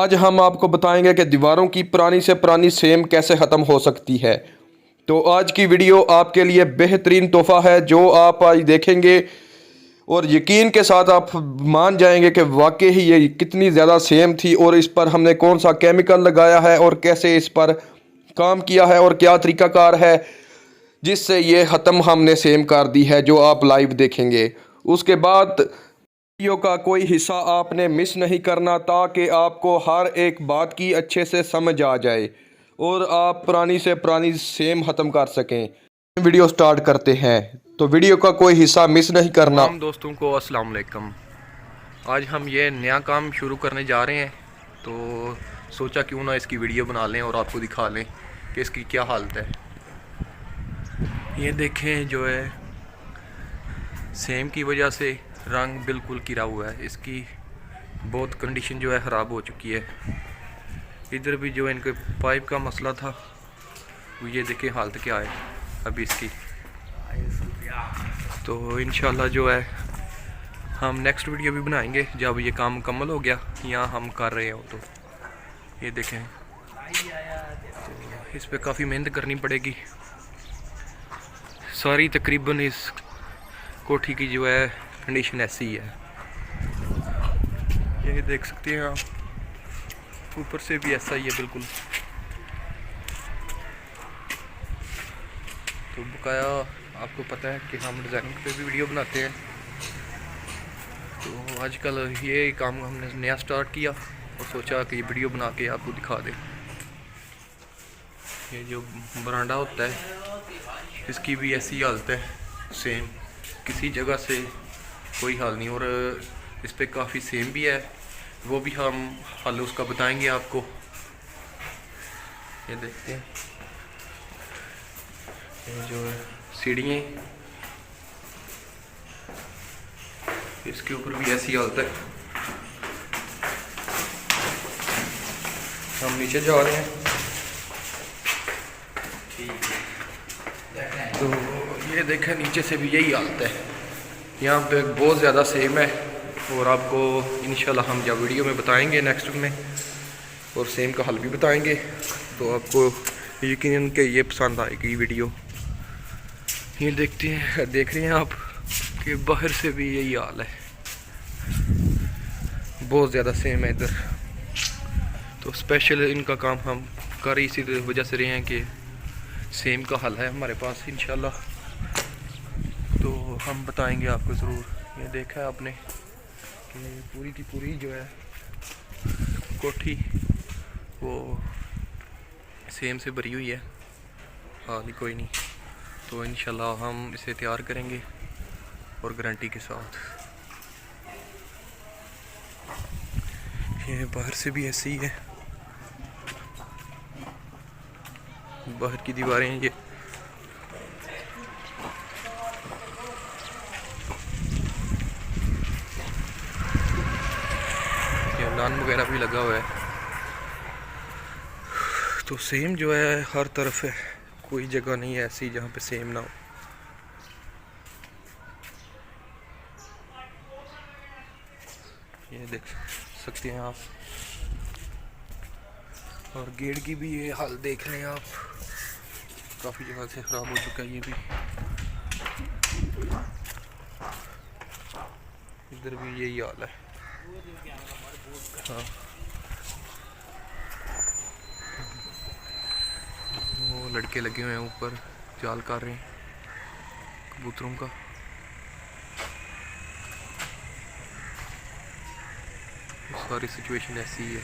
आज हम आपको बताएंगे कि दीवारों की पुरानी से पुरानी सेम कैसे ख़त्म हो सकती है। तो आज की वीडियो आपके लिए बेहतरीन तोहफ़ा है जो आप आज देखेंगे और यकीन के साथ आप मान जाएंगे कि वाकई ही ये कितनी ज़्यादा सेम थी और इस पर हमने कौन सा केमिकल लगाया है और कैसे इस पर काम किया है और क्या तरीकाकार है जिससे ये ख़त्म हमने सेम कर दी है, जो आप लाइव देखेंगे। उसके बाद वीडियो का कोई हिस्सा आपने मिस नहीं करना ताकि आपको हर एक बात की अच्छे से समझ आ जाए और आप पुरानी से पुरानी सेम ख़त्म कर सकें। वीडियो स्टार्ट करते हैं, तो वीडियो का कोई हिस्सा मिस नहीं करना। तमाम दोस्तों को अस्सलाम वालेकुम। आज हम ये नया काम शुरू करने जा रहे हैं, तो सोचा क्यों ना इसकी वीडियो बना लें और आपको दिखा लें कि इसकी क्या हालत है। ये देखें, जो है सेम की वजह से रंग बिल्कुल गिरा हुआ है, इसकी बहुत कंडीशन जो है ख़राब हो चुकी है। इधर भी जो इनके पाइप का मसला था, वो ये देखें हालत क्या है अभी इसकी। तो इंशाल्लाह जो है हम नेक्स्ट वीडियो भी बनाएंगे जब ये काम मुकम्मल हो गया या हम कर रहे हो। तो ये देखें, तो इस पे काफ़ी मेहनत करनी पड़ेगी। सारी तकरीबन इस कोठी की जो है कंडीशन ऐसी ही है, ये देख सकते हैं आप। ऊपर से भी ऐसा ही है बिल्कुल। तो बकाया आपको पता है कि हम डिज़ाइनिंग पे भी वीडियो बनाते हैं, तो आजकल ये काम हमने नया स्टार्ट किया और सोचा कि ये वीडियो बना के आपको दिखा दें। ये जो बरांडा होता है इसकी भी ऐसी हालत है सेम, किसी जगह से कोई हाल नहीं। और इस पे काफ़ी सेम भी है, वो भी हम हल उसका बताएंगे आपको। ये देखते हैं, ये जो है सीढ़ियाँ, इसके ऊपर भी ऐसी हालत है। हम नीचे जा रहे हैं, तो ये देखें नीचे से भी यही हालत है। यहाँ पे बहुत ज़्यादा सेम है और आपको इंशाल्लाह हम जब वीडियो में बताएंगे नेक्स्ट में और सेम का हल भी बताएंगे, तो आपको यकीनन के ये पसंद आएगी वीडियो। ये देख रहे हैं आप कि बाहर से भी यही हाल है, बहुत ज़्यादा सेम है इधर। तो स्पेशल इनका काम हम कर इसी वजह से रहे हैं कि सेम का हल है हमारे पास इंशाल्लाह, तो हम बताएंगे आपको ज़रूर। ये देखा है आपने कि पूरी की पूरी जो है कोठी वो सेम से भरी हुई है, हाल ही कोई नहीं। तो इंशाल्लाह हम इसे तैयार करेंगे और गारंटी के साथ। ये बाहर से भी ऐसे ही है, बाहर की दीवारें ये लान वगैरह भी लगा हुआ है। तो सेम जो है हर तरफ है, कोई जगह नहीं है ऐसी जहाँ पे सेम ना हो। ये देख सकते हैं आप, और गेट की भी ये हाल देख रहे हैं आप, काफ़ी जगह से ख़राब हो चुका है ये भी। इधर भी यही हाल है। हाँ, वो लड़के लगे हुए हैं ऊपर, जाल कर रहे हैं कबूतरों का। सारी सिचुएशन ऐसी ही है।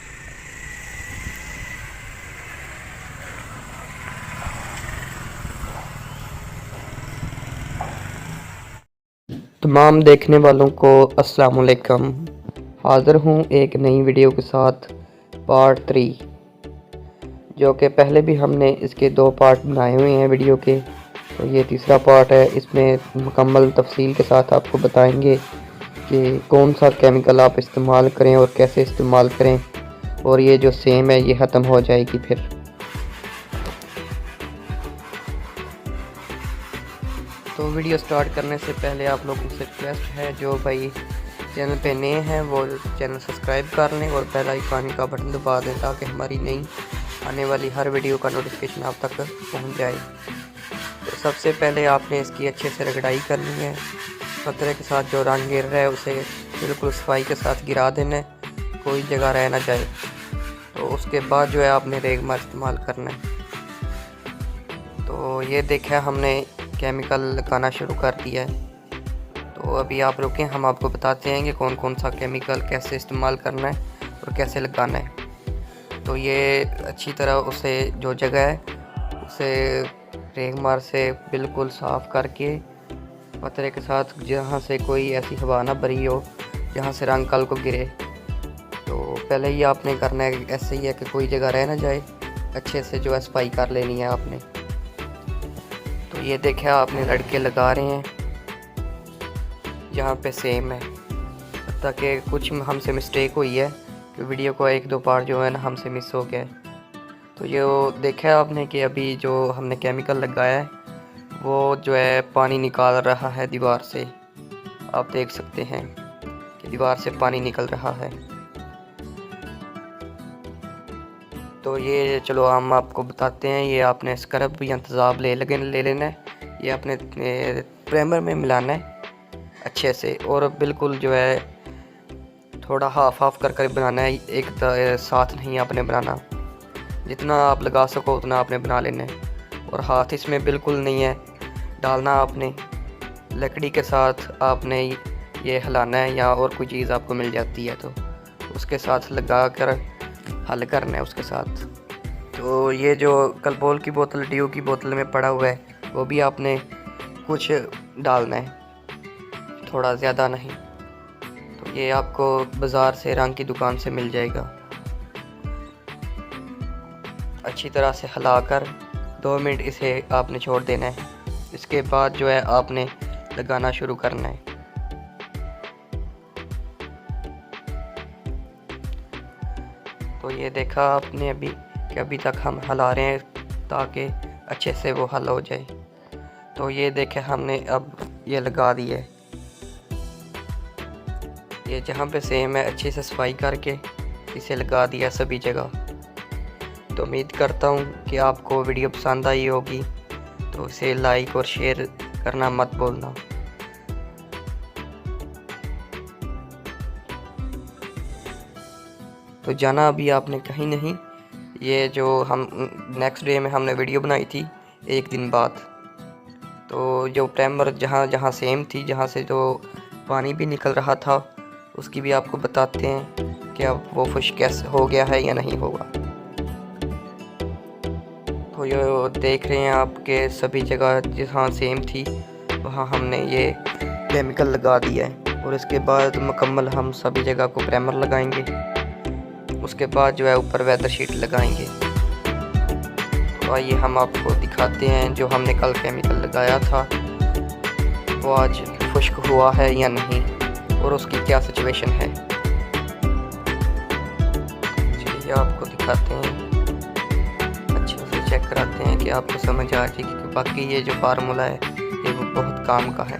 तमाम देखने वालों को अस्सलाम वालेकुम। हाज़िर हूँ एक नई वीडियो के साथ पार्ट 3, जो कि पहले भी हमने इसके 2 पार्ट बनाए हुए हैं वीडियो के। तो ये तीसरा पार्ट है, इसमें मुकम्मल तफसील के साथ आपको बताएंगे कि कौन सा केमिकल आप इस्तेमाल करें और कैसे इस्तेमाल करें, और ये जो सेम है ये ख़त्म हो जाएगी फिर। तो वीडियो स्टार्ट करने से पहले आप लोगों से रिक्वेस्ट है, जो भाई चैनल पे नए हैं वो चैनल सब्सक्राइब कर लें और बेल आइकन का बटन दबा दें ताकि हमारी नई आने वाली हर वीडियो का नोटिफिकेशन आप तक पहुंच जाए। तो सबसे पहले आपने इसकी अच्छे से रगड़ाई करनी है। पत्थर के साथ जो रंग गिर रहा है उसे बिल्कुल सफाई के साथ गिरा देना है, कोई जगह रह ना जाए। तो उसके बाद जो है आपने रेगमार इस्तेमाल करना है। तो ये देखा हमने केमिकल लगाना शुरू कर दिया है। तो अभी आप रुकें, हम आपको बताते हैं कि कौन कौन सा केमिकल कैसे इस्तेमाल करना है और कैसे लगाना है। तो ये अच्छी तरह उसे जो जगह है उसे रेगमार से बिल्कुल साफ़ करके पत्थर के साथ जहाँ से कोई ऐसी हवा ना भरी हो जहाँ से रंग कल को गिरे। तो पहले ही आपने करना है ऐसे ही है कि कोई जगह रह ना जाए, अच्छे से जो है सफाई कर लेनी है आपने। तो ये देखा आपने लड़के लगा रहे हैं यहाँ पे सेम है, ताकि कुछ हमसे मिस्टेक हुई है कि वीडियो को एक दो पार्ट जो है ना हमसे मिस हो गया है। तो ये देखा आपने कि अभी जो हमने केमिकल लगाया है वो जो है पानी निकाल रहा है दीवार से। आप देख सकते हैं कि दीवार से पानी निकल रहा है। तो ये चलो हम आपको बताते हैं, ये आपने स्क्रब या तेज़ाब ले लेना है। ये आपने प्राइमर में मिलाना है अच्छे से और बिल्कुल जो है थोड़ा हाफ कर बनाना है, एक साथ नहीं आपने बनाना। जितना आप लगा सको उतना आपने बना लेना है और हाथ इसमें बिल्कुल नहीं है डालना। आपने लकड़ी के साथ आपने ये हिलाना है या और कोई चीज़ आपको मिल जाती है तो उसके साथ लगा कर हल करना है उसके साथ। तो ये जो कलबोल की बोतल ड्यू की बोतल में पड़ा हुआ है वो भी आपने कुछ डालना है, थोड़ा ज़्यादा नहीं। तो ये आपको बाज़ार से रंग की दुकान से मिल जाएगा। अच्छी तरह से हिलाकर 2 मिनट इसे आपने छोड़ देना है। इसके बाद जो है आपने लगाना शुरू करना है। तो ये देखा आपने अभी कि अभी तक हम हिला रहे हैं ताकि अच्छे से वो हल हो जाए। तो ये देखे हमने अब ये लगा दिया है। ये जहाँ पे सेम है अच्छे से सफाई करके इसे लगा दिया सभी जगह। तो उम्मीद करता हूँ कि आपको वीडियो पसंद आई होगी, तो इसे लाइक और शेयर करना मत भूलना। तो जाना अभी आपने कहीं नहीं, ये जो हम नेक्स्ट डे में हमने वीडियो बनाई थी एक दिन बाद। तो जो प्राइमर जहाँ जहाँ सेम थी, जहाँ से जो पानी भी निकल रहा था उसकी भी आपको बताते हैं कि अब वो खुश कैसे हो गया है या नहीं होगा। तो ये देख रहे हैं आपके सभी जगह जहाँ सेम थी वहाँ हमने ये केमिकल लगा दिया है और इसके बाद मुकम्मल हम सभी जगह को प्राइमर लगाएंगे। उसके बाद जो है ऊपर वेदर शीट लगाएंगे। तो आइए हम आपको दिखाते हैं जो हमने कल केमिकल लगाया था वो आज खुश्क हुआ है या नहीं और उसकी क्या सिचुएशन है। चलिए आपको दिखाते हैं, अच्छे से चेक कराते हैं कि आपको समझ आ जाएगी कि बाकी ये जो फार्मूला है ये वो बहुत काम का है।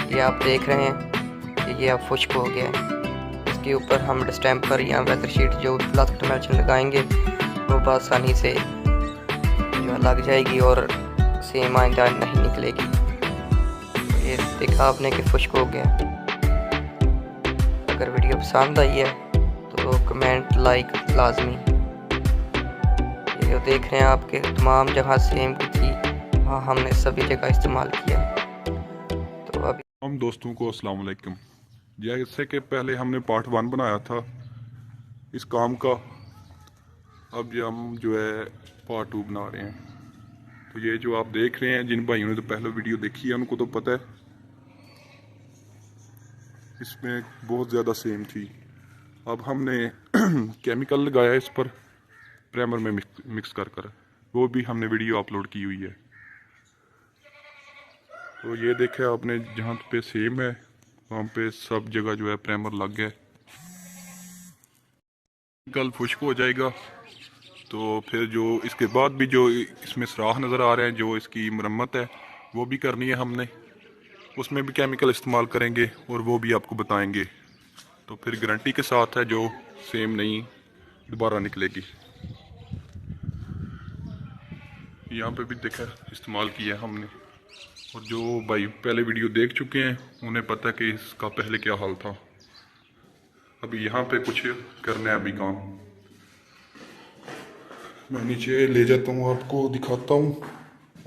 ये आप देख रहे हैं कि ये अब खुश्क हो गया है। इसके ऊपर हम डिस्टेम्पर या वेदर शीट जो प्लास्टिक मल्चिंग लगाएंगे वो आसानी से जो लग जाएगी और सेम आइंदा नहीं निकलेगी। तो ये देखा आपने कि खुश्क हो गया। अगर वीडियो पसंद आई है तो कमेंट लाइक लाजमी। ये देख रहे हैं आपके तमाम जगह सेम की थी वहाँ हमने सभी जगह इस्तेमाल किया। तो अभी हम दोस्तों को अस्सलाम वालेकुम। जैसे कि पहले हमने पार्ट 1 बनाया था इस काम का, अब ये हम जो है पार्ट 2 बना रहे हैं। तो ये जो आप देख रहे हैं, जिन भाइयों ने तो पहले वीडियो देखी है उनको तो पता है इसमें बहुत ज़्यादा सेम थी। अब हमने केमिकल लगाया इस पर प्राइमर में मिक्स कर वो भी हमने वीडियो अपलोड की हुई है। तो ये देखे आपने जहाँ पे सेम है वहाँ पे सब जगह जो है प्राइमर लग गया। कल खुश्क हो जाएगा तो फिर जो इसके बाद भी जो इसमें सराख नज़र आ रहे हैं, जो इसकी मरम्मत है वो भी करनी है हमने, उसमें भी केमिकल इस्तेमाल करेंगे और वो भी आपको बताएंगे। तो फिर गारंटी के साथ है जो सेम नहीं दोबारा निकलेगी। यहाँ पे भी देखा इस्तेमाल किया हमने, और जो भाई पहले वीडियो देख चुके हैं उन्हें पता है कि इसका पहले क्या हाल था। अभी यहाँ पे कुछ करना है अभी काम। मैं नीचे ले जाता हूँ, आपको दिखाता हूँ,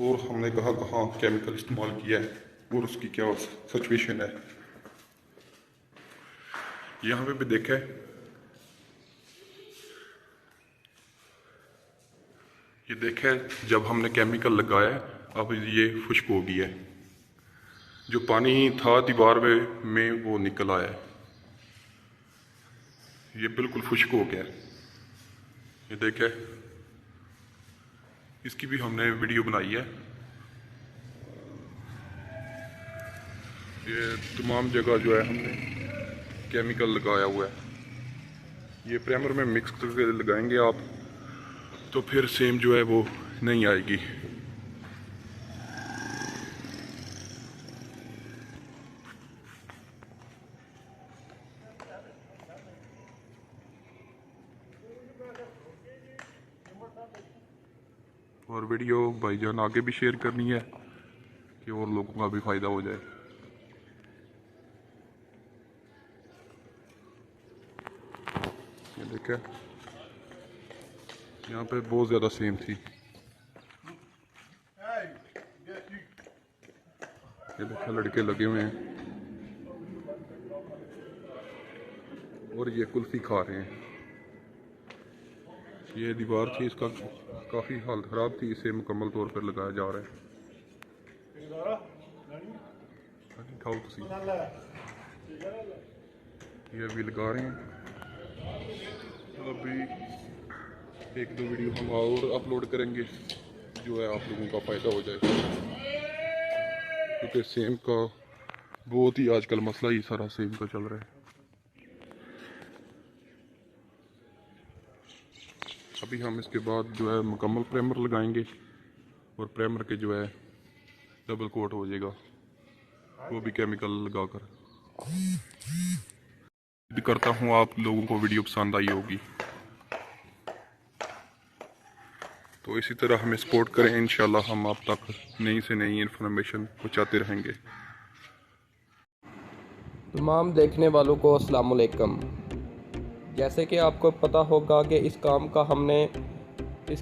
और हमने कहा कहाँ केमिकल इस्तेमाल किया है और उसकी क्या सिचुएशन है। यहाँ पे भी देखा है, ये देखा है जब हमने केमिकल लगाया अब ये खुश्क हो गया है। जो पानी था दीवार में वो निकल आया है, ये बिल्कुल खुश्क हो गया है। ये देखा है, इसकी भी हमने वीडियो बनाई है। ये तमाम जगह जो है हमने केमिकल लगाया हुआ है। ये प्राइमर में मिक्स करके लगाएंगे आप, तो फिर सेम जो है वो नहीं आएगी। और वीडियो भाईजान आगे भी शेयर करनी है कि और लोगों का भी फायदा हो जाए। ये देखा, यहाँ पे बहुत ज़्यादा सेम थी। ये देखा लड़के लगे हुए हैं और ये कुल्फी खा रहे हैं। ये दीवार थी, इसका काफ़ी हालत ख़राब थी, इसे मुकम्मल तौर पर लगाया जा रहा है। खाओ तुसी। ये अभी लगा रहे हैं। अभी एक दो वीडियो हम और अपलोड करेंगे जो है आप लोगों का फ़ायदा हो जाए, क्योंकि सेम का बहुत ही आजकल मसला ही सारा सेम का चल रहा है। अभी हम इसके बाद जो है मुकम्मल प्राइमर लगाएंगे और प्राइमर के जो है डबल कोट हो जाएगा, वो भी केमिकल लगाकर। उम्मीद करता हूँ आप लोगों को वीडियो पसंद आई होगी, तो इसी तरह हमें सपोर्ट करें। इंशाल्लाह हम आप तक नई से नई इन्फॉर्मेशन पहुँचाते रहेंगे। तमाम देखने वालों को अस्सलाम वालेकुम। जैसे कि आपको पता होगा कि इस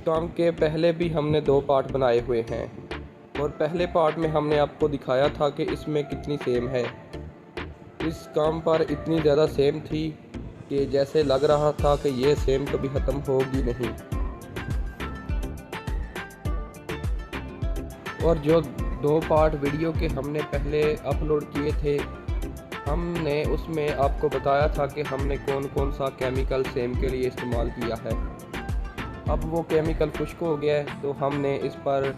काम के पहले भी हमने 2 पार्ट बनाए हुए हैं, और पहले पार्ट में हमने आपको दिखाया था कि इसमें कितनी सेम है। इस काम पर इतनी ज़्यादा सेम थी कि जैसे लग रहा था कि ये सेम कभी ख़त्म होगी नहीं। और जो 2 पार्ट वीडियो के हमने पहले अपलोड किए थे, हमने उसमें आपको बताया था कि हमने कौन कौन सा केमिकल सेम के लिए इस्तेमाल किया है। अब वो केमिकल खुश्क हो गया है, तो हमने इस पर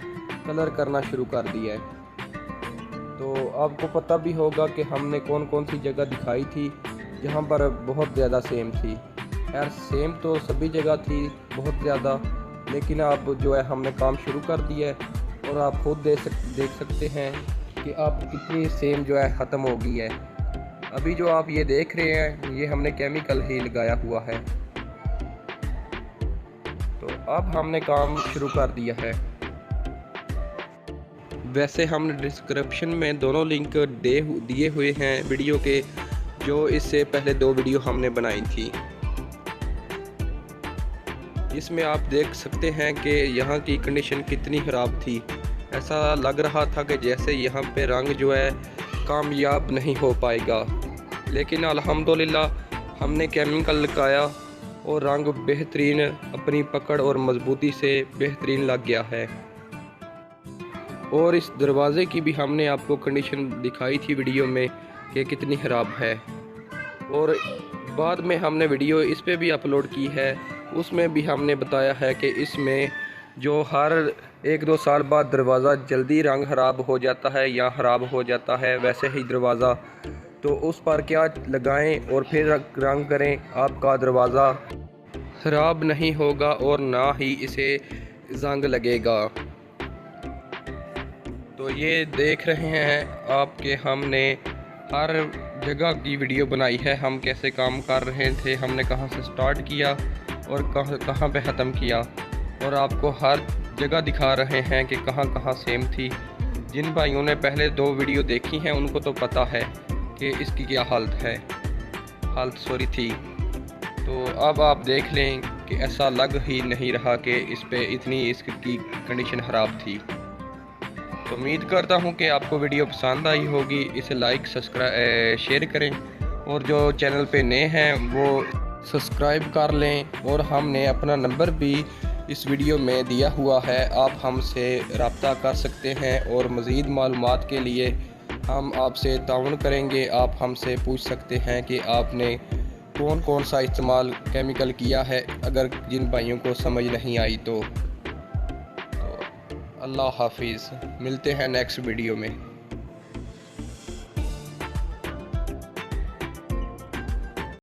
कलर करना शुरू कर दिया है। तो आपको पता भी होगा कि हमने कौन कौन सी जगह दिखाई थी जहाँ पर बहुत ज़्यादा सेम थी। यार सेम तो सभी जगह थी बहुत ज़्यादा, लेकिन अब जो है हमने काम शुरू कर दिया है, और आप खुद देख सकते हैं कि अब कितनी सेम जो है ख़त्म हो गई है। अभी जो आप ये देख रहे हैं, ये हमने केमिकल ही लगाया हुआ है। तो अब हमने काम शुरू कर दिया है। वैसे हमने डिस्क्रिप्शन में दोनों लिंक दिए हुए हैं वीडियो के, जो इससे पहले 2 वीडियो हमने बनाई थी। इसमें आप देख सकते हैं कि यहाँ की कंडीशन कितनी ख़राब थी। ऐसा लग रहा था कि जैसे यहाँ पे रंग जो है कामयाब नहीं हो पाएगा, लेकिन अल्हम्दुलिल्लाह हमने केमिकल लगाया और रंग बेहतरीन अपनी पकड़ और मजबूती से बेहतरीन लग गया है। और इस दरवाज़े की भी हमने आपको कंडीशन दिखाई थी वीडियो में कि कितनी ख़राब है, और बाद में हमने वीडियो इस पे भी अपलोड की है। उसमें भी हमने बताया है कि इसमें जो हर 1-2 साल बाद दरवाज़ा जल्दी रंग ख़राब हो जाता है या ख़राब हो जाता है, वैसे ही दरवाज़ा, तो उस पर क्या लगाएं और फिर रंग करें, आपका दरवाज़ा ख़राब नहीं होगा और ना ही इसे जंग लगेगा। तो ये देख रहे हैं आप कि हमने हर जगह की वीडियो बनाई है, हम कैसे काम कर रहे थे, हमने कहां से स्टार्ट किया और कहां पे ख़त्म किया, और आपको हर जगह दिखा रहे हैं कि कहां कहां सेम थी। जिन भाइयों ने पहले 2 वीडियो देखी हैं उनको तो पता है कि इसकी क्या हालत थी। तो अब आप देख लें कि ऐसा लग ही नहीं रहा कि इस पे इतनी इसकी कंडीशन ख़राब थी। तो उम्मीद करता हूं कि आपको वीडियो पसंद आई होगी। इसे लाइक सब्सक्राइब शेयर करें, और जो चैनल पे नए हैं वो सब्सक्राइब कर लें। और हमने अपना नंबर भी इस वीडियो में दिया हुआ है, आप हमसे रब्ता कर सकते हैं, और मज़ीद मालूमात के लिए हम आपसे ताउन करेंगे। आप हमसे पूछ सकते हैं कि आपने कौन सा इस्तेमाल केमिकल किया है, अगर जिन भाइयों को समझ नहीं आई तो अल्लाह हाफिज़। मिलते हैं नेक्स्ट वीडियो में।